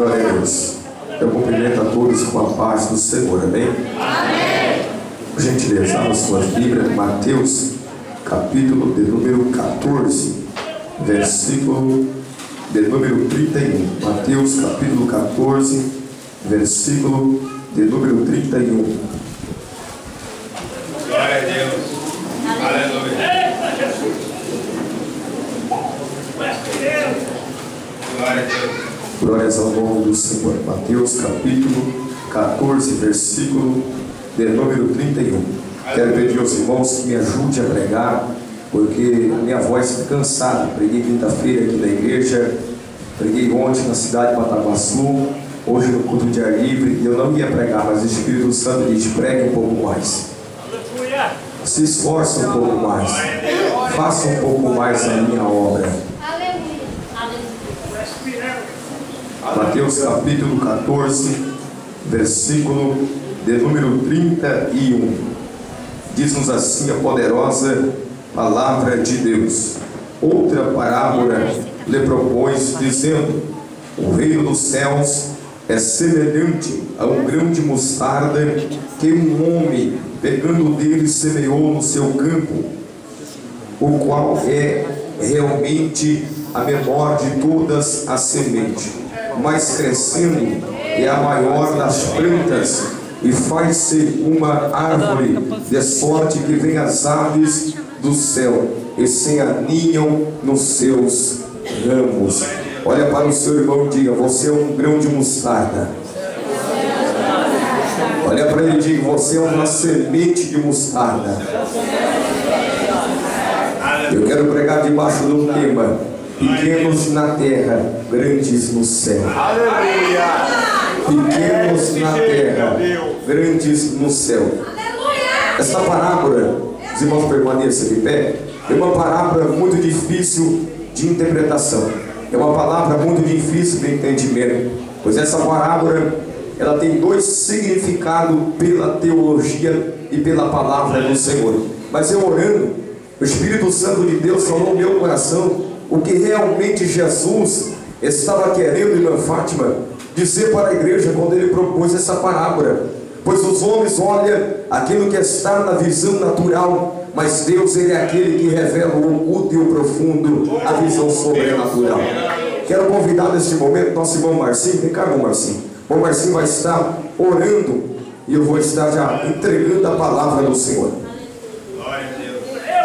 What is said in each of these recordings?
Glória a Deus. Eu cumprimento a todos com a paz do Senhor, amém? Amém. Por gentileza, abra sua Bíblia, Mateus, capítulo de número 14, versículo de número 31. Mateus, capítulo 14, versículo de número 31. Glória a Deus. Aleluia. Glória a Deus. Glórias ao nome do Senhor. Mateus capítulo 14, versículo de número 31. Quero pedir aos irmãos que me ajudem a pregar, porque a minha voz está cansada. Preguei quinta-feira aqui na igreja, preguei ontem na cidade de Mataguaçu, hoje no culto de ar livre. Eu não ia pregar, mas o Espírito Santo diz: pregue um pouco mais, se esforce um pouco mais, faça um pouco mais a minha obra. Mateus capítulo 14, versículo de número 31. Diz-nos assim a poderosa palavra de Deus: outra parábola lhe propôs, dizendo: o reino dos céus é semelhante a um grão de mostarda que um homem, pegando dele, semeou no seu campo, o qual é realmente a menor de todas as sementes, mas crescendo é a maior das plantas e faz-se uma árvore, de sorte que vem as aves do céu e se aninham nos seus ramos. Olha para o seu irmão e diga: você é um grão de mostarda. Olha para ele e diga: você é uma semente de mostarda. Eu quero pregar debaixo de um tema: pequenos na terra, grandes no céu. Pequenos na terra, grandes no céu. Essa parábola, os irmãos permaneçam de pé, é uma parábola muito difícil de interpretação. É uma palavra muito difícil de entendimento, pois essa parábola ela tem dois significados pela teologia e pela palavra do Senhor. Mas eu orando, o Espírito Santo de Deus falou no meu coração o que realmente Jesus estava querendo, irmã Fátima, dizer para a igreja quando ele propôs essa parábola. Pois os homens olham aquilo que está na visão natural, mas Deus, ele é aquele que revela o oculto e o profundo, a visão sobrenatural. Quero convidar neste momento nosso irmão Marcinho. Vem cá, irmão Marcinho. O irmão Marcinho vai estar orando e eu vou estar já entregando a palavra do Senhor.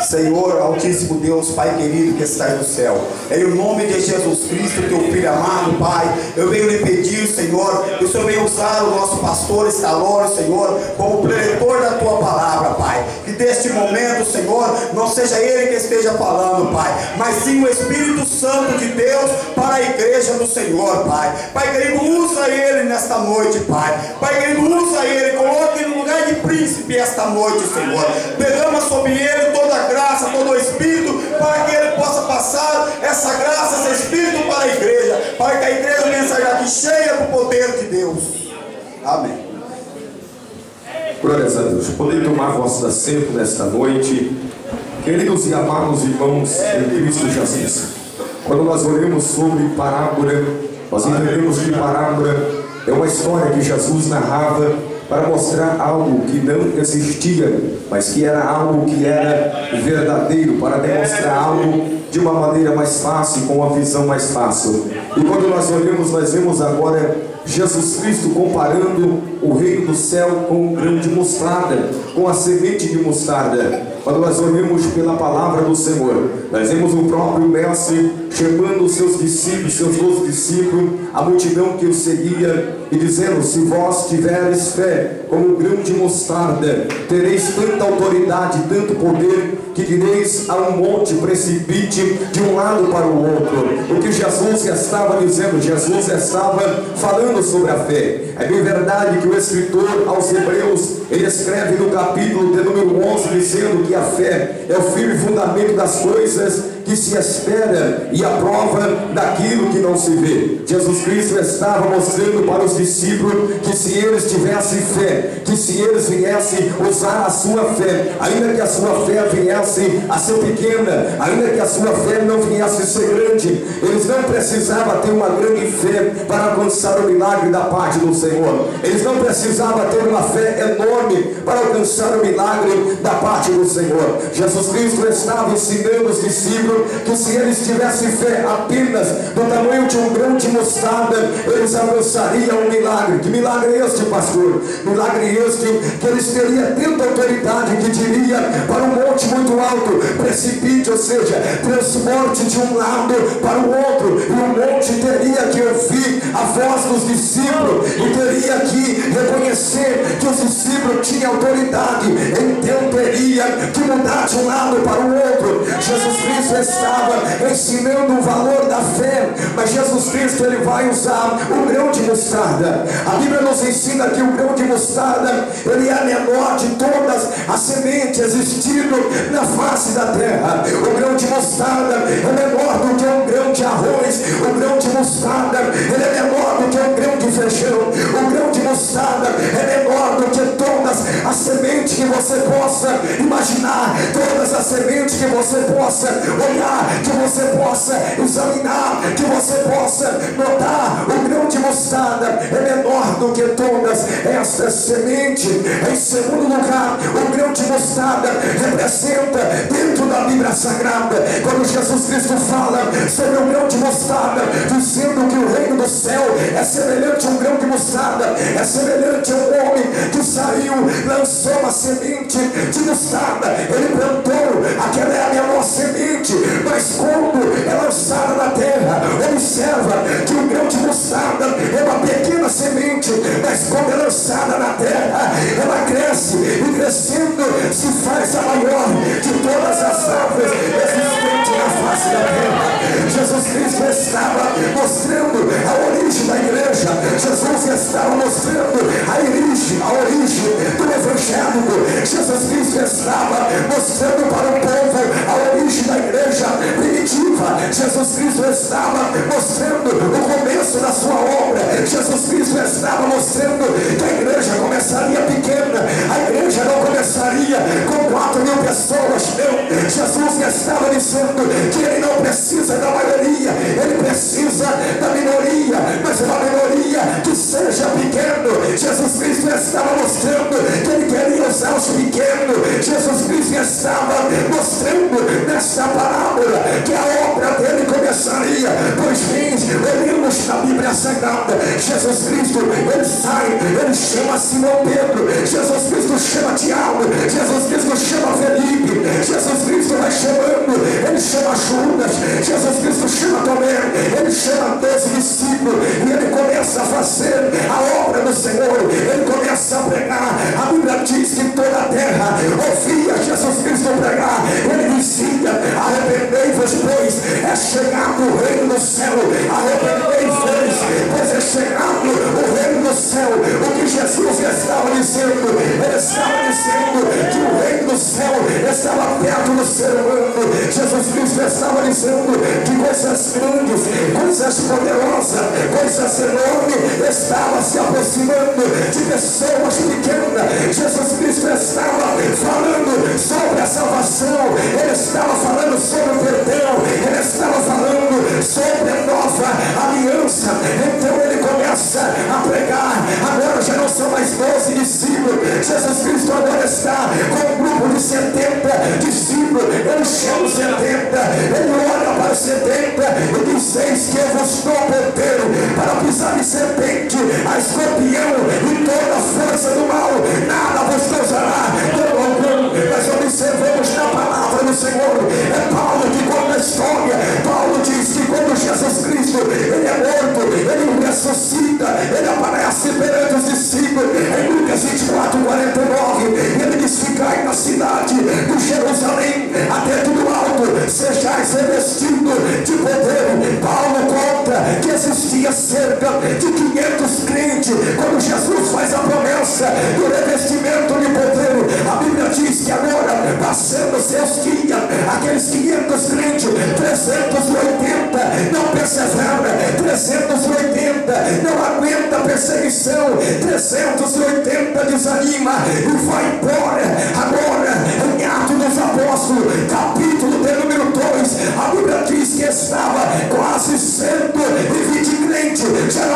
Senhor, Altíssimo Deus, Pai querido que estás no céu, em o nome de Jesus Cristo, teu Filho amado, Pai, eu venho lhe pedir, Senhor, que o Senhor venha usar o nosso pastor Estalório, Senhor, como preletor da tua palavra, Pai, que deste momento, Senhor, não seja ele que esteja falando, Pai, mas sim o Espírito Santo de Deus para a igreja do Senhor, Pai. Pai querido, usa ele nesta noite, Pai. Pai querido, usa ele, coloque ele no lugar de príncipe esta noite, Senhor. Derrama sobre ele toda a graça, todo o Espírito, para que ele possa passar essa graça, esse Espírito para a igreja, para que a igreja venha sair aqui cheia do poder de Deus. Amém. Glórias a Deus. Podem tomar vossos assentos nesta noite, queridos e amados irmãos em Cristo Jesus. Quando nós olhamos sobre parábola, nós entendemos que parábola é uma história que Jesus narrava para mostrar algo que não existia, mas que era algo que era verdadeiro, para demonstrar algo de uma maneira mais fácil, com uma visão mais fácil. E quando nós olhamos, nós vemos agora Jesus Cristo comparando o reino do céu com um grão de mostarda, com a semente de mostarda. Quando nós olhamos pela palavra do Senhor, nós vemos o próprio Mestre chamando os seus discípulos, seus 12 discípulos, a multidão que o seguia, e dizendo: se vós tiveres fé como um grão de mostarda, tereis tanta autoridade, tanto poder, que direis a um monte: precipite de um lado para o outro. O que Jesus estava dizendo, Jesus estava falando sobre a fé. É bem verdade que o escritor aos Hebreus, ele escreve no capítulo de número 11, dizendo que a fé é o firme fundamento das coisas que se espera e a prova daquilo que não se vê. Jesus Cristo estava mostrando para os discípulos que se eles tivessem fé, que se eles viessem usar a sua fé, ainda que a sua fé viesse a ser pequena, ainda que a sua fé não viesse a ser grande, eles não precisavam ter uma grande fé para alcançar o milagre da parte do Senhor. Eles não precisavam ter uma fé enorme para alcançar o milagre da parte do Senhor. Jesus Cristo estava ensinando os discípulos que se eles tivessem fé apenas do tamanho de um grão de mostarda, eles alcançariam um milagre. Que milagre é este, pastor? Milagre este que eles teriam tanta autoridade que diria para um monte muito alto, precipite, ou seja, transporte de um lado para o outro, e o monte teria que ouvir a voz dos discípulos e teria que reconhecer que os discípulos tinham autoridade, então teria que mudar de um lado para o outro. Jesus Cristo estava ensinando o valor da fé, mas Jesus Cristo ele vai usar o grão de mostarda. A Bíblia nos ensina que o grão de mostarda ele é menor de todas as sementes existindo na face da terra. O grão de mostarda é menor do que um grão de arroz. O grão de mostarda ele é menor do que um grão de feijão. O grão de mostarda é menor do que todas as sementes que você possa imaginar, todas as sementes que você possa olhar, que você possa examinar, que você possa notar. O grão de mostarda é menor do que todas essas sementes. Em segundo lugar, o grão de mostarda representa dentro da Bíblia Sagrada, quando Jesus Cristo fala sobre o grão de mostarda, dizendo que o reino do céu é semelhante a um grão de mostarda, é semelhante a um homem que saiu, lançou uma semente de mostarda, ele plantou, aquela é a menor semente, mas quando é lançada na terra, observa que o grão de mostarda é uma pequena semente, mas quando é lançada na terra, ela cresce, e crescendo se faz a maior de todas as árvores existentes na face da terra. Jesus Cristo estava mostrando a origem da igreja. Jesus estava mostrando a origem do evangelho. Jesus Cristo estava mostrando para o povo a origem da igreja primitiva. Jesus Cristo estava mostrando o começo da sua obra. Jesus Cristo estava mostrando que a igreja começaria pequena, a igreja não começaria com 4.000 pessoas, não. Jesus estava dizendo que ele não precisa da maioria, ele precisa da minoria, mas uma minoria que seja pequeno. Jesus Cristo estava mostrando que ele queria usar os pequenos. Jesus Cristo estava mostrando nesta parábola que a obra dele começaria, pois olhamos na Bíblia Sagrada, Jesus Cristo ele sai, ele chama Simão Pedro, Jesus Cristo chama Tiago, Jesus Cristo chama Felipe, Jesus Cristo vai chamando, ele chama Judas, Jesus Cristo chama Tomé, ele chama 12 discípulos e ele começa a fazer a obra do Senhor, ele começa a pregar. A Bíblia diz que toda a terra ouvia Jesus Cristo pregar. Ele dizia: arrependei-vos, pois é chegado o reino do céu, arrependei-vos, pois é chegado o reino do céu. O que Jesus estava dizendo? Ele estava dizendo que o reino do céu estava perto do ser humano. Jesus Cristo estava dizendo que coisas grandes, coisas poderosas, coisas enormes estavam se aproximando de pessoas pequenas. Jesus Cristo estava falando sobre a salvação, ele estava falando sobre o perdão, ele estava falando sobre a nova aliança. Então ele começa a pregar. Agora já não são mais 12 discípulos, Jesus Cristo agora está com um grupo de 70 discípulos. Ele chama os 70, ele olha para os 70 e diz: eis que eu vos dou poder para pisar em serpente, a escorpião e toda a força do mal, nada vos causará dano algum. Nós observamos na palavra do Senhor, é Paulo que conta a história. Paulo diz que quando Jesus Cristo ele é morto, ele ressuscita, ele aparece perante os discípulos em Lucas 24:49, ele diz: ficai na cidade de Jerusalém até tudo alto, sejais revestidos de poder. Paulo conta que existia cerca de 500 crentes quando Jesus faz a promessa do revestimento de poder. A Bíblia diz que agora passando seus dias, aqueles 500 crentes, 380 não persevera, 380 não aguenta a perseguição, 380 desanima e vai embora. Agora, em Atos dos Apóstolos, capítulo de número 2, a Bíblia diz que estava quase 120 crentes, já não